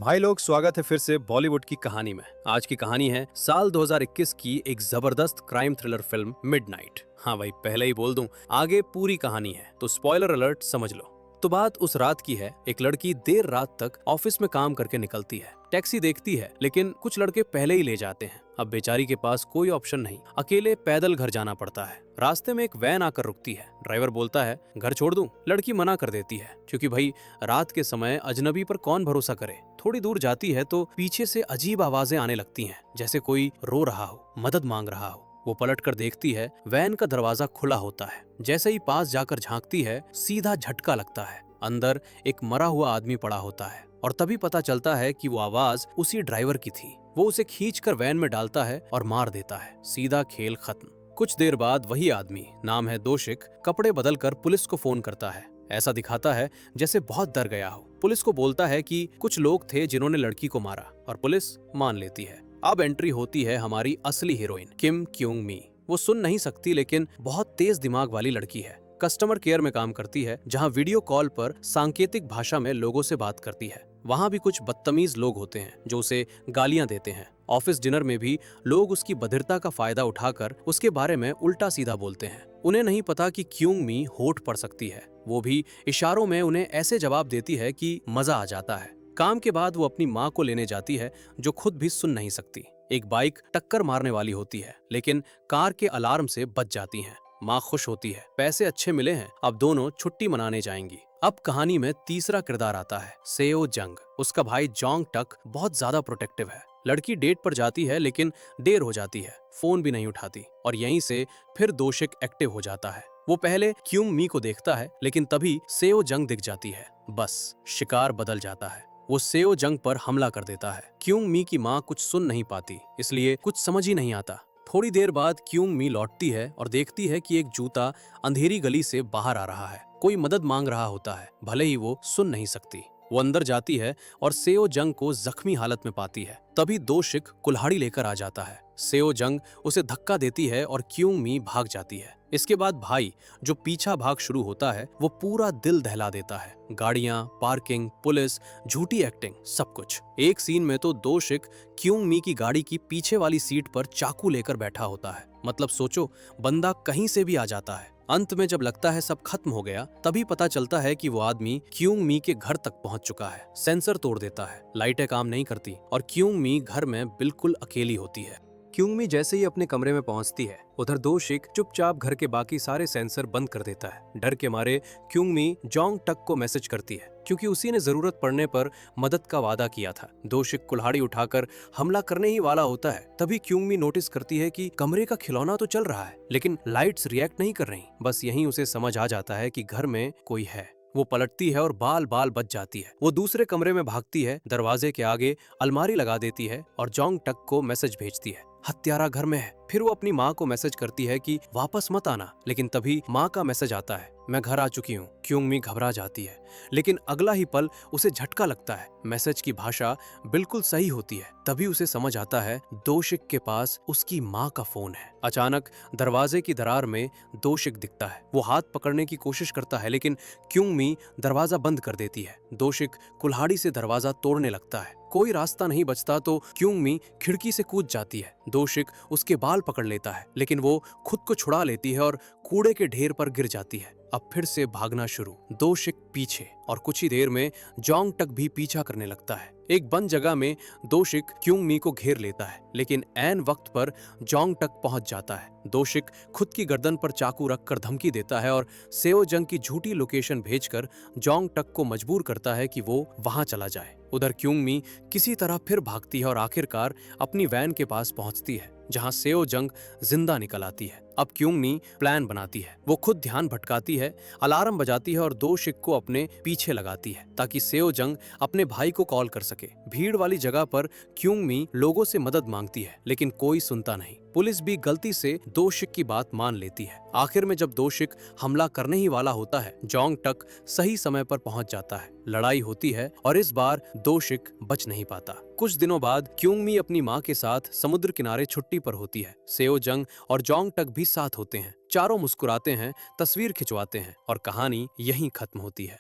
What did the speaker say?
भाई लोग, स्वागत है फिर से बॉलीवुड की कहानी में। आज की कहानी है साल 2021 की एक जबरदस्त क्राइम थ्रिलर फिल्म मिडनाइट। हाँ भाई, पहले ही बोल दूं, आगे पूरी कहानी है तो स्पॉइलर अलर्ट समझ लो। तो बात उस रात की है। एक लड़की देर रात तक ऑफिस में काम करके निकलती है। टैक्सी देखती है लेकिन कुछ लड़के पहले ही ले जाते हैं। अब बेचारी के पास कोई ऑप्शन नहीं, अकेले पैदल घर जाना पड़ता है। रास्ते में एक वैन आकर रुकती है। ड्राइवर बोलता है घर छोड़ दूं। लड़की मना कर देती है क्योंकि भाई रात के समय अजनबी पर कौन भरोसा करे। थोड़ी दूर जाती है तो पीछे से अजीब आवाजें आने लगती हैं, जैसे कोई रो रहा हो, मदद मांग रहा हो। वो पलट कर देखती है, वैन का दरवाजा खुला होता है। जैसे ही पास जाकर झांकती है, सीधा झटका लगता है। अंदर एक मरा हुआ आदमी पड़ा होता है और तभी पता चलता है कि वो आवाज उसी ड्राइवर की थी। वो उसे खींचकर वैन में डालता है और मार देता है। सीधा खेल खत्म। कुछ देर बाद वही आदमी, नाम है दोशिक, कपड़े बदलकर पुलिस को फोन करता है। ऐसा दिखाता है जैसे बहुत डर गया हो। पुलिस को बोलता है कि कुछ लोग थे जिन्होंने लड़की को मारा और पुलिस मान लेती है। अब एंट्री होती है हमारी असली हीरोइन किम क्यूंग मी। वो सुन नहीं सकती लेकिन बहुत तेज दिमाग वाली लड़की है। कस्टमर केयर में काम करती है, जहां वीडियो कॉल पर सांकेतिक भाषा में लोगों से बात करती है। वहां भी कुछ बदतमीज लोग होते हैं जो उसे गालियां देते हैं। ऑफिस डिनर में भी लोग उसकी बधिरता का फायदा उठाकर उसके बारे में उल्टा सीधा बोलते हैं। उन्हें नहीं पता कि क्यूंग मी होठ पड़ सकती है। वो भी इशारों में उन्हें ऐसे जवाब देती है कि मजा आ जाता है। काम के बाद वो अपनी माँ को लेने जाती है, जो खुद भी सुन नहीं सकती। एक बाइक टक्कर मारने वाली होती है लेकिन कार के अलार्म से बच जाती है। माँ खुश होती है, पैसे अच्छे मिले हैं, अब दोनों छुट्टी मनाने जाएंगी। अब कहानी में तीसरा किरदार आता है सेओ जंग। उसका भाई जोंग टक बहुत ज्यादा प्रोटेक्टिव है। लड़की डेट पर जाती है लेकिन देर हो जाती है, फोन भी नहीं उठाती और यहीं से फिर दोशिक एक्टिव हो जाता है। वो पहले क्यूंग मी को देखता है लेकिन तभी सेओ जंग दिख जाती है। बस शिकार बदल जाता है। वो सेओ जंग पर हमला कर देता है। क्यूंग मी की माँ कुछ सुन नहीं पाती, इसलिए कुछ समझ ही नहीं आता। थोड़ी देर बाद क्यूंग मी लौटती है और देखती है कि एक जूता अंधेरी गली से बाहर आ रहा है। कोई मदद मांग रहा होता है, भले ही वो सुन नहीं सकती। वो अंदर जाती है और सेओ जंग को जख्मी हालत में पाती है। तभी दोशिक कुल्हाड़ी लेकर आ जाता है। सेओ जंग उसे धक्का देती है और क्यूंग मी भाग जाती है। इसके बाद भाई जो पीछा भाग शुरू होता है, वो पूरा दिल दहला देता है। गाड़ियां, पार्किंग, पुलिस, झूठी एक्टिंग, सब कुछ। एक सीन में तो दोशिक क्यूंग मी की गाड़ी की पीछे वाली सीट पर चाकू लेकर बैठा होता है। मतलब सोचो, बंदा कहीं से भी आ जाता है। अंत में जब लगता है सब खत्म हो गया, तभी पता चलता है कि वो आदमी क्यूंग मी के घर तक पहुंच चुका है। सेंसर तोड़ देता है, लाइटें काम नहीं करती और क्यूंग मी घर में बिल्कुल अकेली होती है। क्यूंग मी जैसे ही अपने कमरे में पहुंचती है, उधर दोशिक चुपचाप घर के बाकी सारे सेंसर बंद कर देता है। डर के मारे क्यूंग मी जोंग टक को मैसेज करती है, क्योंकि उसी ने जरूरत पड़ने पर मदद का वादा किया था। दोशिक कुल्हाड़ी उठाकर हमला करने ही वाला होता है, तभी क्यूंग मी नोटिस करती है कि कमरे का खिलौना तो चल रहा है लेकिन लाइट्स रिएक्ट नहीं कर रही। बस यहीं उसे समझ आ जाता है कि घर में कोई है। वो पलटती है और बाल बाल बच जाती है। वो दूसरे कमरे में भागती है, दरवाजे के आगे अलमारी लगा देती है और जोंग टक को मैसेज भेजती है, हत्यारा घर में है। फिर वो अपनी माँ को मैसेज करती है कि वापस मत आना, लेकिन तभी माँ का मैसेज आता है, मैं घर आ चुकी हूँ। क्यूंग मी घबरा जाती है लेकिन अगला ही पल उसे झटका लगता है। मैसेज की भाषा बिल्कुल सही होती है। तभी उसे समझ आता है दोशिक के पास उसकी माँ का फोन है। अचानक दरवाजे की दरार में दोशिक दिखता है। वो हाथ पकड़ने की कोशिश करता है लेकिन क्यूंग मी दरवाजा बंद कर देती है। दोशिक कुल्हाड़ी से दरवाजा तोड़ने लगता है। कोई रास्ता नहीं बचता तो क्यूंग मी खिड़की से कूद जाती है। दोशिक उसके बाल पकड़ लेता है लेकिन वो खुद को छुड़ा लेती है और कूड़े के ढेर पर गिर जाती है। अब फिर से भागना शुरू। दोशिक पीछे और कुछ ही देर में जोंग टक भी पीछा करने लगता है। एक बंद जगह में दोशिक क्यूंग मी को घेर लेता है लेकिन ऐन वक्त पर जोंग टक पहुंच जाता है। दोशिक खुद की गर्दन पर चाकू रखकर धमकी देता है और सेओ जंग की झूठी लोकेशन भेजकर जोंग टक को मजबूर करता है कि वो वहां चला जाए। उधर क्यूंग मी किसी तरह फिर भागती है और आखिरकार अपनी वैन के पास पहुंचती है, जहां सेओ जंग जिंदा निकल आती है। अब क्यूंग मी प्लान बनाती है। वो खुद ध्यान भटकाती है, अलार्म बजाती है और दोशिक को अपने पीछे लगाती है ताकि सेओ जंग अपने भाई को कॉल कर सके। भीड़ वाली जगह पर क्यूंग मी लोगों से मदद मांगती है लेकिन कोई सुनता नहीं। पुलिस भी गलती से दोशिक की बात मान लेती है। आखिर में जब दोशिक हमला करने ही वाला होता है, जोंग टक सही समय पर पहुंच जाता है। लड़ाई होती है और इस बार दोशिक बच नहीं पाता। कुछ दिनों बाद क्यूंग मी अपनी माँ के साथ समुद्र किनारे छुट्टी पर होती है। सेओ जंग और जोंग टक भी साथ होते हैं। चारों मुस्कुराते हैं, तस्वीर खिंचवाते हैं और कहानी यहीं खत्म होती है।